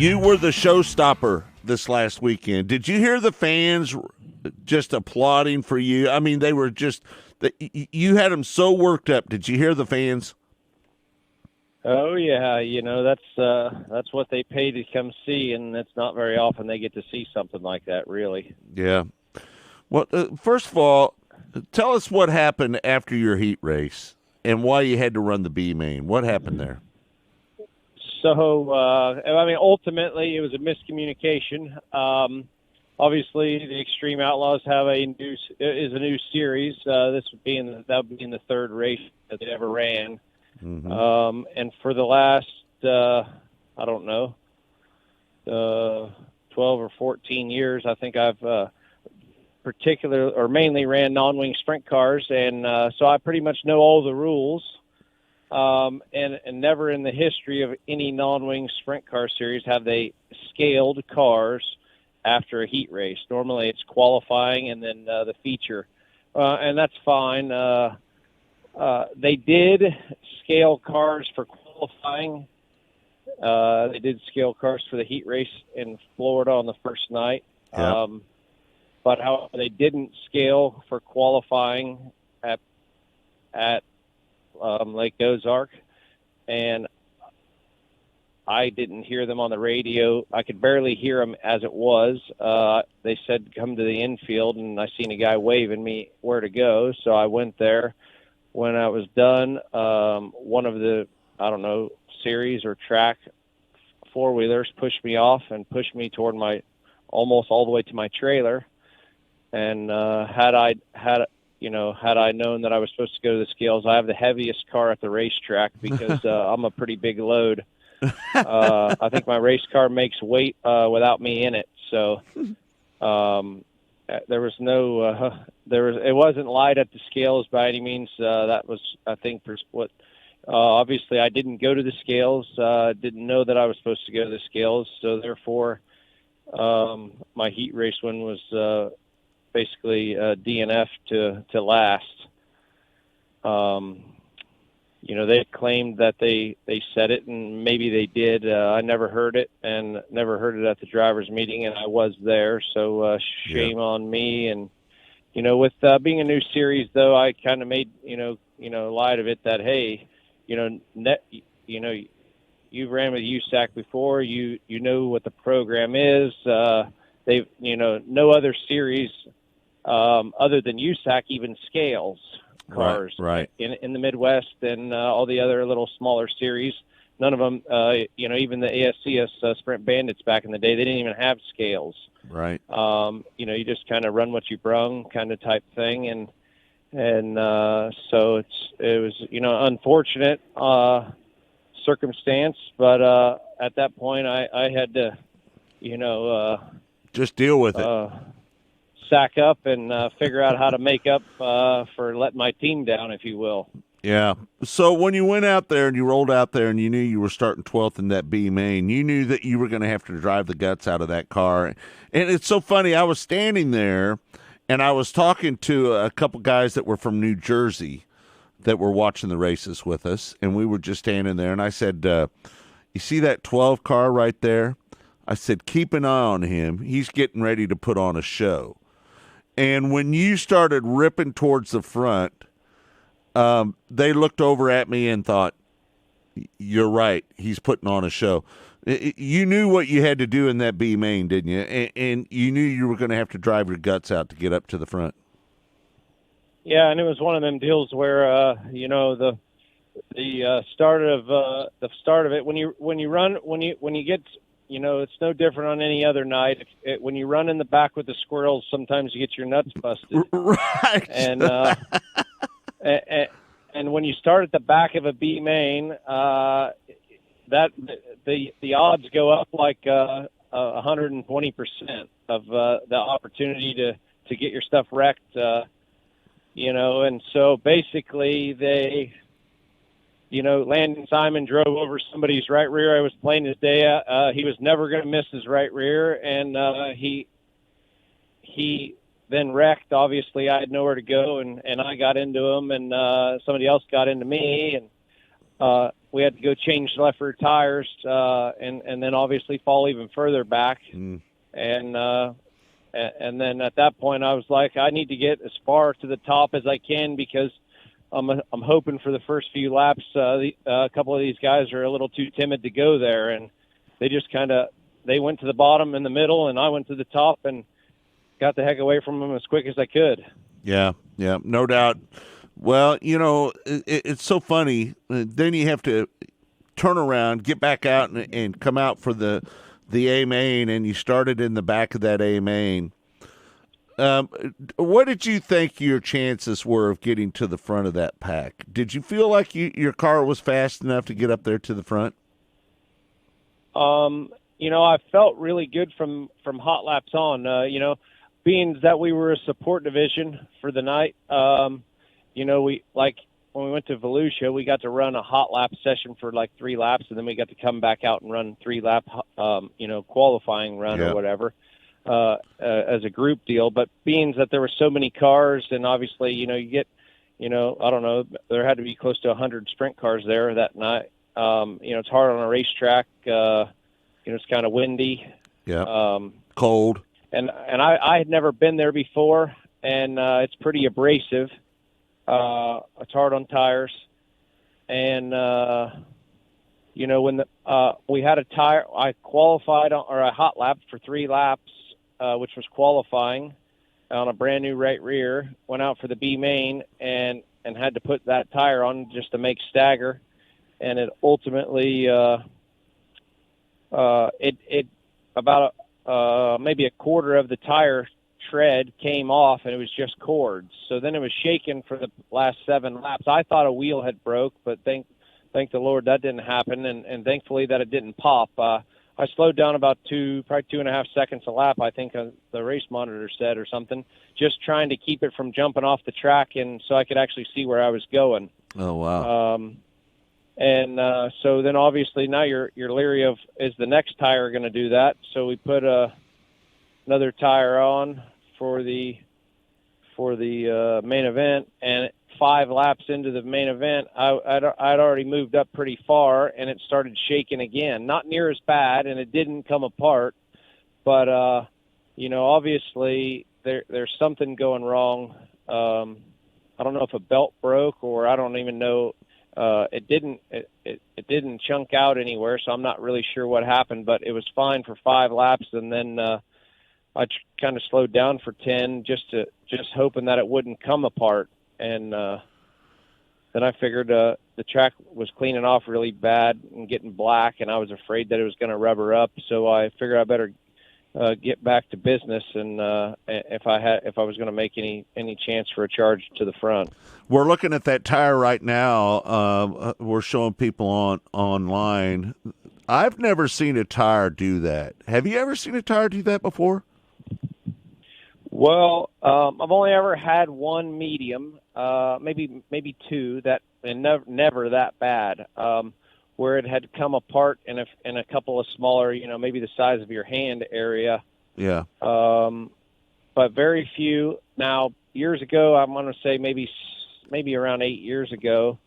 You were the showstopper this last weekend. Did you hear the fans just applauding for you? I mean, they were just you had them so worked up. Did you hear the fans? Oh yeah, that's what they pay to come see, and it's not very often they get to see something like that, really. Yeah. Well, first of all, tell us what happened after your heat race and why you had to run the B main. What happened there? So, ultimately, it was a miscommunication. Obviously, the Xtreme Outlaws have a new series. This would be in the third race that they ever ran. Mm-hmm. And for the last, 12 or 14 years, I think I've mainly ran non-wing sprint cars, and so I pretty much know all the rules. And never in the history of any non-wing sprint car series have they scaled cars after a heat race. Normally it's qualifying and then the feature, and that's fine. They did scale cars for qualifying. They did scale cars for the heat race in Florida on the first night. Yep. But however, they didn't scale for qualifying at Lake Ozark, and I didn't hear them on the radio. I could barely hear them as it was. They said, come to the infield, and I seen a guy waving me where to go, so I went there. When I was done, one of the, series or track four-wheelers pushed me off and pushed me toward almost all the way to my trailer. And had I known that I was supposed to go to the scales, I have the heaviest car at the racetrack because I'm a pretty big load. I think my race car makes weight without me in it. So there was it wasn't light at the scales by any means. That was, I think, what. Obviously, I didn't go to the scales. Didn't know that I was supposed to go to the scales. So therefore, my heat race win was basically DNF to last. They claimed that they said it, and maybe they did. I never heard it, and never heard it at the drivers' meeting, and I was there. So shame on me. And with being a new series, though, I kind of made light of it that hey, you ran with USAC before. You know what the program is. They've no other series. Other than USAC even scales cars right. in the Midwest and all the other little smaller series. None of them, even the ASCS Sprint Bandits back in the day, they didn't even have scales. Right. You just kind of run what you brung kind of type thing. And so it was, unfortunate circumstance, but at that point I had to, just deal with it. Sack up and figure out how to make up for letting my team down, if you will. Yeah. So when you went out there and you rolled out there and you knew you were starting 12th in that B main, you knew that you were going to have to drive the guts out of that car. And it's so funny. I was standing there and I was talking to a couple guys that were from New Jersey that were watching the races with us, and we were just standing there. And I said, you see that 12 car right there? I said, keep an eye on him. He's getting ready to put on a show. And when you started ripping towards the front, they looked over at me and thought, you're right, he's putting on a show. You knew what you had to do in that B main, didn't you? And you knew you were going to have to drive your guts out to get up to the front. Yeah, and it was one of them deals where the start of it when you get. It's no different on any other night. When you run in the back with the squirrels, sometimes you get your nuts busted. Right. And and when you start at the back of a B main, that the odds go up like 120% of the opportunity to get your stuff wrecked. And so basically they. Landon Simon drove over somebody's right rear. I was playing his day. He was never going to miss his right rear, and he then wrecked. Obviously, I had nowhere to go, and I got into him, and somebody else got into me, and we had to go change left rear tires, and then obviously fall even further back. And then at that point I was like, I need to get as far to the top as I can, because I'm hoping for the first few laps. A couple of these guys are a little too timid to go there, and they just they went to the bottom in the middle, and I went to the top and got the heck away from them as quick as I could. Yeah, no doubt. Well, it's so funny. Then you have to turn around, get back out, and come out for the A main, and you started in the back of that A main. What did you think your chances were of getting to the front of that pack? Did you feel like your car was fast enough to get up there to the front? I felt really good from hot laps on. Being that we were a support division for the night, we, like, when we went to Volusia, we got to run a hot lap session for like 3 laps, and then we got to come back out and run 3-lap, qualifying run or whatever, as a group deal. But being that there were so many cars, and obviously, you get, I don't know, there had to be close to 100 sprint cars there that night. It's hard on a racetrack. It's kind of windy. Yeah. Cold. And I had never been there before, and it's pretty abrasive. It's hard on tires. And, when we had a tire, I qualified or I hot lapped for 3 laps, which was qualifying on a brand new right rear, went out for the B main and had to put that tire on just to make stagger. And it ultimately, it about maybe a quarter of the tire tread came off, and it was just cords. So then it was shaking for the last 7 laps. I thought a wheel had broke, but thank the Lord that didn't happen, and thankfully that it didn't pop. I slowed down about probably 2.5 seconds a lap, I think the race monitor said, or something, just trying to keep it from jumping off the track, and so I could actually see where I was going. Oh, wow. So then obviously now you're leery of, is the next tire going to do that? So we put another tire on for the main event, and 5 laps into the main event, I'd already moved up pretty far, and it started shaking again. Not near as bad, and it didn't come apart, but obviously there's something going wrong. I don't know if a belt broke, or I don't even know. It didn't chunk out anywhere, so I'm not really sure what happened, but it was fine for 5 laps, and then I kind of slowed down for 10, just hoping that it wouldn't come apart. And then I figured the track was cleaning off really bad and getting black, and I was afraid that it was going to rubber up, so I figured I better get back to business, and if I was going to make any chance for a charge to the front. We're looking at that tire right now. We're showing people online. I've never seen a tire do that. Have you ever seen a tire do that before? Well, I've only ever had one medium, maybe 2 that, and never that bad. Where it had come apart in a couple of smaller, maybe the size of your hand area. Yeah. But very few. Now, years ago, I'm going to say maybe around 8 years ago,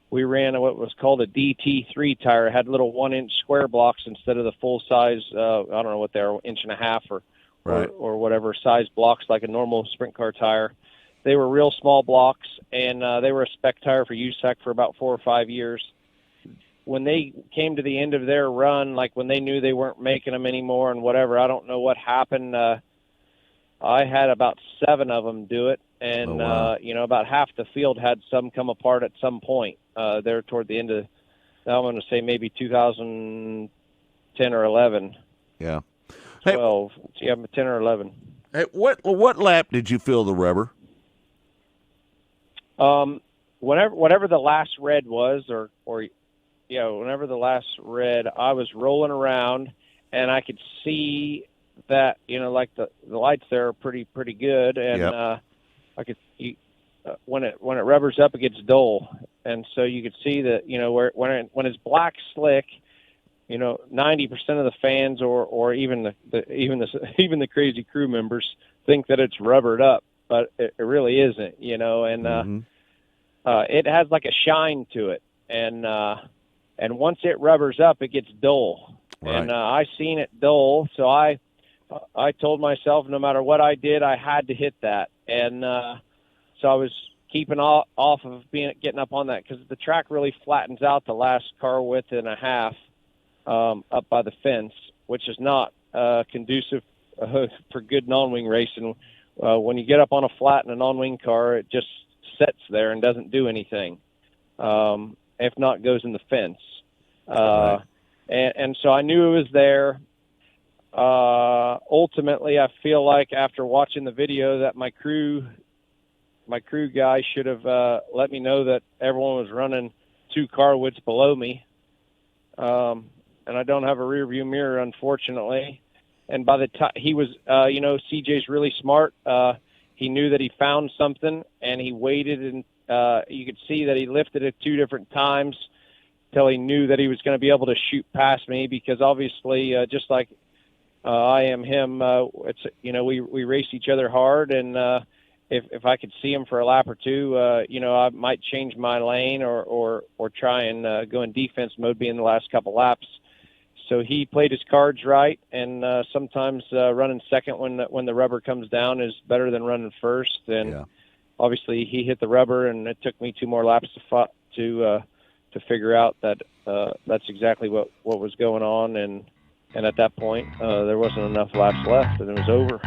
we ran what was called a DT3 tire. It had little 1-inch square blocks instead of the full size. I don't know what they are, 1.5 inch or whatever size blocks like a normal sprint car tire. They were real small blocks, and they were a spec tire for USAC for about 4 or 5 years. When they came to the end of their run, like when they knew they weren't making them anymore and whatever, I don't know what happened. I had about 7 of them do it, and about half the field had some come apart at some point there toward the end of, I'm going to say maybe 2010 or 11. Yeah. 12. Hey, 10 or 11. Hey, what lap did you feel the rubber? Whatever the last red was, or whenever the last red, I was rolling around, and I could see that, like the lights there are pretty good, and I could when it rubbers up, it gets dull, and so you could see that when it's black slick, 90% of the fans or even the crazy crew members think that it's rubbered up, but it really isn't, and it has like a shine to it, and And once it rubbers up, it gets dull. Right. And I seen it dull, so I told myself no matter what I did, I had to hit that. And so I was keeping off of getting up on that, because the track really flattens out the last car width and a half up by the fence, which is not conducive for good non-wing racing. When you get up on a flat in a non-wing car, it just sits there and doesn't do anything. If not, goes in the fence. Right. And so I knew it was there. Ultimately, I feel like after watching the video that my crew guy should have let me know that everyone was running 2 car widths below me. And I don't have a rear view mirror, unfortunately. And by the time he was, CJ's really smart. He knew that he found something, and he waited, and you could see that he lifted it 2 different times till he knew that he was going to be able to shoot past me, because obviously, just like I am him, we race each other hard, and if I could see him for a lap or 2, I might change my lane or try and go in defense mode, being the last couple laps. So he played his cards right, and sometimes running second when the rubber comes down is better than running first. And obviously he hit the rubber, and it took me 2 more laps to figure out that that's exactly what was going on. And at that point, there wasn't enough laps left, and it was over.